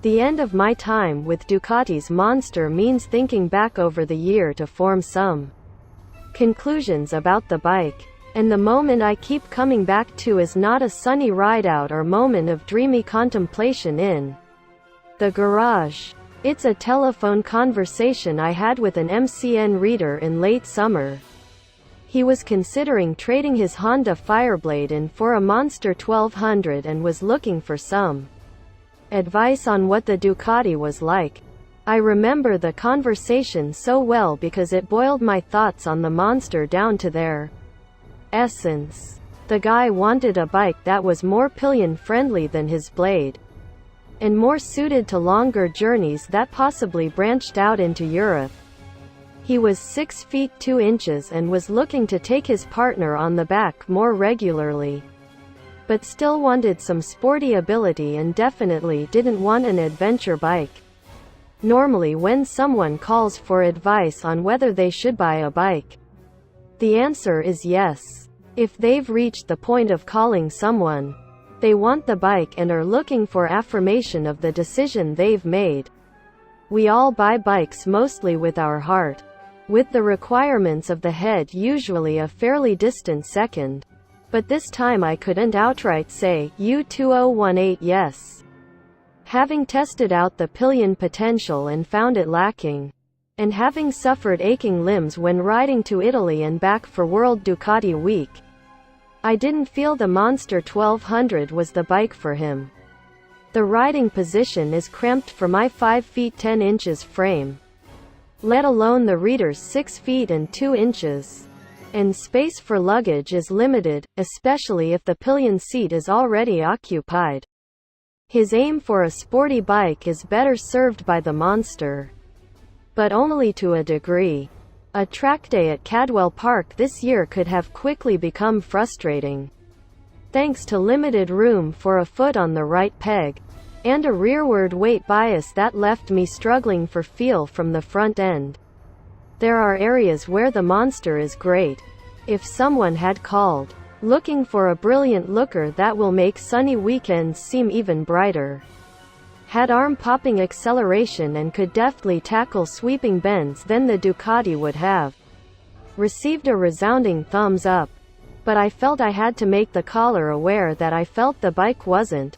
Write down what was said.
The end of my time with Ducati's Monster means thinking back over the year to form some conclusions about the bike. And the moment I keep coming back to is not a sunny ride out or moment of dreamy contemplation in the garage. It's a telephone conversation I had with an MCN reader in late summer. He was considering trading his Honda Fireblade in for a Monster 1200 and was looking for some advice on what the Ducati was like. I remember the conversation so well because it boiled my thoughts on the Monster down to their essence. The guy wanted a bike that was more pillion-friendly than his Blade, and more suited to longer journeys that possibly branched out into Europe. He was 6 feet 2 inches and was looking to take his partner on the back more regularly, but still wanted some sporty ability and definitely didn't want an adventure bike. Normally when someone calls for advice on whether they should buy a bike, the answer is yes. If they've reached the point of calling someone, they want the bike and are looking for affirmation of the decision they've made. We all buy bikes mostly with our heart, with the requirements of the head usually a fairly distant second. But this time I couldn't outright say, U2018 yes. Having tested out the pillion potential and found it lacking, and having suffered aching limbs when riding to Italy and back for World Ducati Week, I didn't feel the Monster 1200 was the bike for him. The riding position is cramped for my 5 feet 10 inches frame, let alone the reader's 6 feet and 2 inches. And space for luggage is limited, especially if the pillion seat is already occupied. His aim for a sporty bike is better served by the Monster, but only to a degree. A track day at Cadwell Park this year could have quickly become frustrating, thanks to limited room for a foot on the right peg, and a rearward weight bias that left me struggling for feel from the front end. There are areas where the Monster is great. If someone had called, looking for a brilliant looker that will make sunny weekends seem even brighter, had arm-popping acceleration and could deftly tackle sweeping bends, then the Ducati would have received a resounding thumbs up. But I felt I had to make the caller aware that I felt the bike wasn't